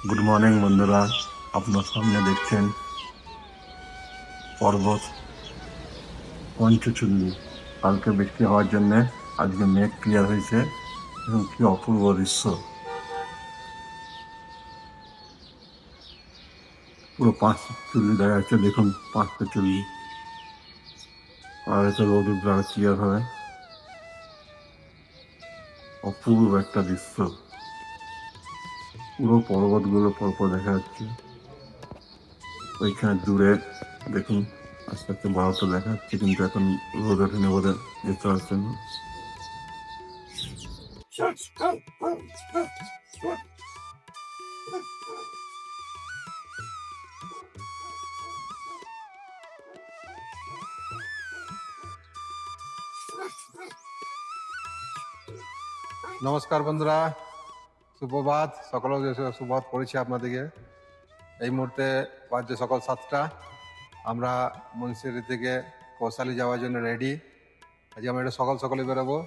Good morning বন্ধুরা, আপনার সামনে দেখছেন পর্বত পঞ্চচূড়ি। কালকে বৃষ্টি হওয়ার জন্যে আজকে মেঘ ক্লিয়ার হয়েছে এবং কি অপূর্ব দৃশ্য। পুরো 5 চুল্লি দেখা যাচ্ছে, দেখুন 5 চুল্লি। আর এটা রোদ উঠলে আরো ক্লিয়ার হবে। অপূর্ব একটা দৃশ্য, পুরো পর্বতগুলো পরপর দেখা যাচ্ছে। ওইখানে দূরে দেখুন আস্তে আস্তে ভারত দেখা যাচ্ছে, কিন্তু এখন রোদ ওঠেনি বলে যেতে পারছেন না। নমস্কার বন্ধুরা, সুপ্রভাত। সকালে সুপ্রভাত করেছি আপনাদেরকে। এই মুহূর্তে বাজছে সকাল 7টা। আমরা মুন্সিরি থেকে কৌশালী যাওয়ার জন্য রেডি। আজকে আমরা এটা সকাল সকালে বেরোবো,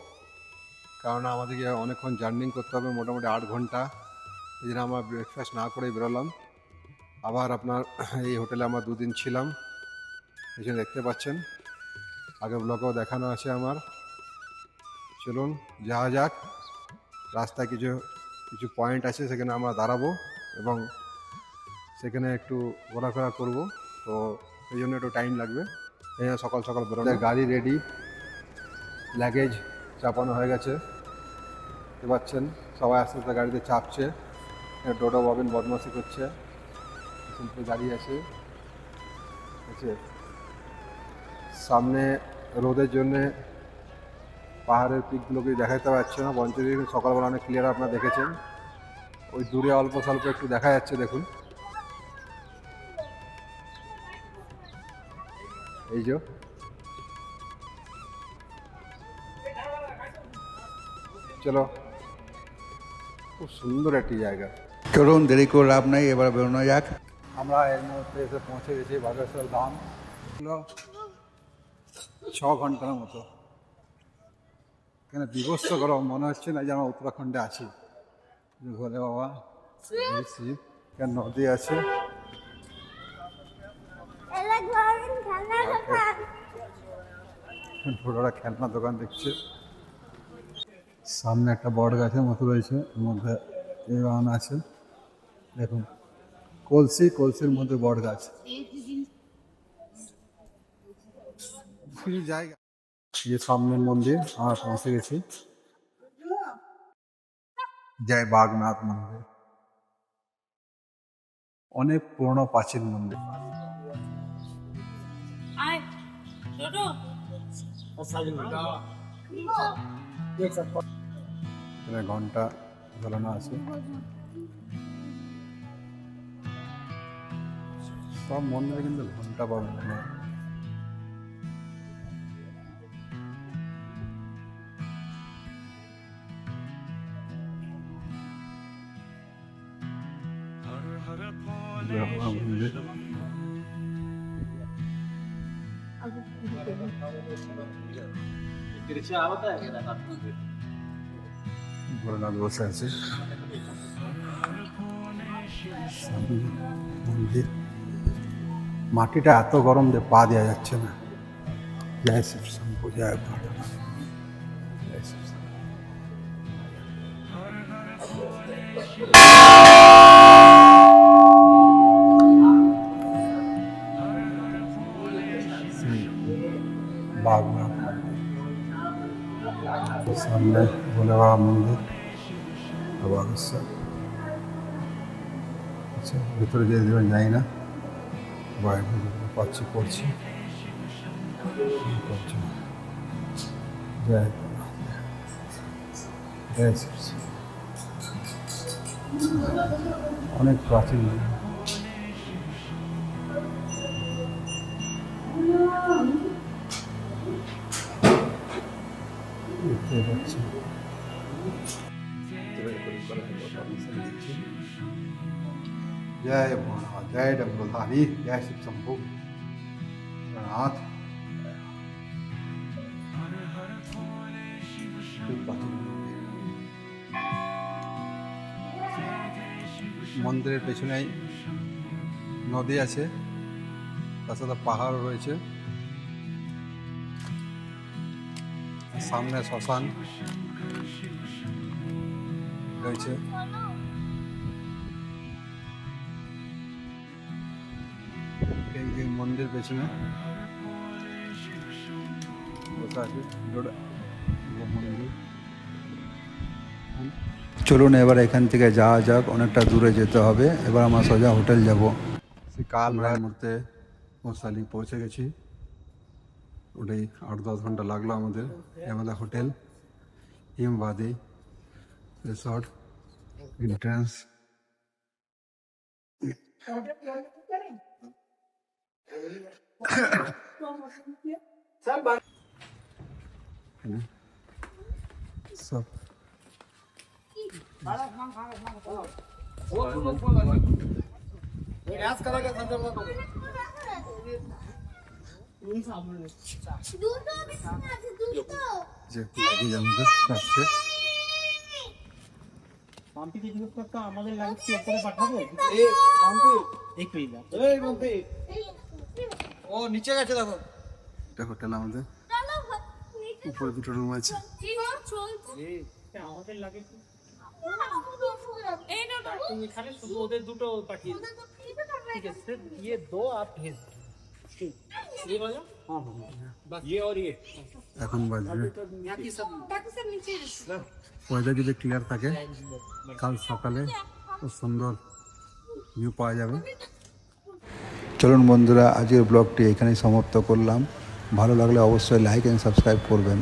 কারণ আমাদেরকে অনেকক্ষণ জার্নি করতে হবে, মোটামুটি 8 ঘন্টা। এই জন্য আমরা ব্রেকফাস্ট না করেই বেরোলাম। আবার আপনার এই হোটেলে আমরা 2 দিন ছিলাম, এই জন্য দেখতে পাচ্ছেন। আগের ব্লকেও দেখানো আছে আমার। চলুন যাওয়া যাক। রাস্তায় কিছু কিছু পয়েন্ট আছে, সেখানে আমরা দাঁড়াবো এবং সেখানে একটু ঘোরাফেরা করব। তো সেই জন্য একটু টাইম লাগবে। এই সকাল সকাল বেরোনো। গাড়ি রেডি, লাগেজ চাপানো হয়ে গেছে, দেখতে পাচ্ছেন। সবাই আস্তে আস্তে গাড়িতে চাপছে। ডোডো ববিন বদমাশি করছে, সিম্পল গাড়ি আছে। সামনে রোদের জন্যে পাহাড়ের পিকগুলোকে দেখাতে পারছে না। পঞ্চগড় সকালবেলা অনেক ক্লিয়ার আপনারা দেখেছেন। ওই দূরে অল্প স্বল্প একটু দেখা যাচ্ছে, দেখুন। এই যে চলো, খুব সুন্দর একটি জায়গা। চলুন, দেরি করে লাভ নাই, এবার বেরোনো যাক। আমরা এর মধ্যে এসে পৌঁছে গেছি বাগেশ্বর ধাম। হলো 6 ঘন্টার মতো। এখানে বিভৎস গরম, মনে হচ্ছে না যে আমরা উত্তরাখণ্ডে আছি। ভোলে বাবা, শিব, এখানে নদী আছে। ছোটরা খেলনা দোকান দেখছে। সামনে একটা বট গাছের মতো রয়েছে, এর মধ্যে বাগান আছে। দেখুন, কলসির মধ্যে বট গাছ। জায়গা, ये সামনের মন্দির আমরা পৌঁছে গেছি। জয় বাগনাথ মন্দির, অনেক পুরনো প্রাচীন মন্দির। এখানে ঘন্টা ঝোলানো আছে। সব মন্দিরে কিন্তু ঘন্টা পাবেন না। মন্দির ভোলেনাথ বসে আছে। মন্দির, মাটিটা এত গরম যে পা দেওয়া যাচ্ছে না। জয় শিব শম্ভু, জয় ভোলেনাথ, জয় শিব শম্ভু। বাগনাথ মন্দির, সামনে ভোলে বাবা মন্দির, বাগেশ্বর। আচ্ছা, ভিতরে যেতে দেবেন যাই না, বাইরে পাচ্ছি পড়ছি। জয় জয় শ্রী, অনেক প্রাচীন। দেখতে পাচ্ছি जय भोलेनाथ, जय डमरुधारी, जय शिव शंभु नाथ। মন্দিরের পেছনেই নদী আছে, তার সাথে পাহাড় রয়েছে, আর সামনে শ্মশান রয়েছে। এই যে মন্দির পেছনে বসে আছে মন্দির। চলুন এবার এখান থেকে যাওয়া যাক, অনেকটা দূরে যেতে হবে। এবার আমরা সোজা হোটেল যাব। কাল মুহূর্তে মশালি পৌঁছে গেছি। ওটাই 8-10 ঘন্টা লাগলো আমাদের। আমাদের হোটেল হিমবাদী রিসর্ট এন্ট্রান্স। সব যে লাগেজ আমাদের আসছে। মাম্পিকে জিজ্ঞেস করতো আমাদের লাগেজ কি উপরে পাঠাবো? এক মিনিট। ও নিচে গেছে দেখো। এটা হোটেল আমাদের, উপরে 2টো রুম আছে। আমাদের লাগেজ तुम खाली শুধু ওদের দুটো পাঠিয়ে দাও। ठीक है सिर्फ ये दो आप भेज दो। ये वाला हाँ बस ये और ये এখন বাজবে यहाँ की सब ওয়েদার যদি ক্লিয়ার থাকে কাল সকালে খুব সুন্দর ভিউ পাওয়া যাবে। চলুন বন্ধুরা, আজকের ব্লগটি এখানেই সমাপ্ত করলাম। ভালো লাগলে অবশ্যই লাইক এন্ড সাবস্ক্রাইব করবেন।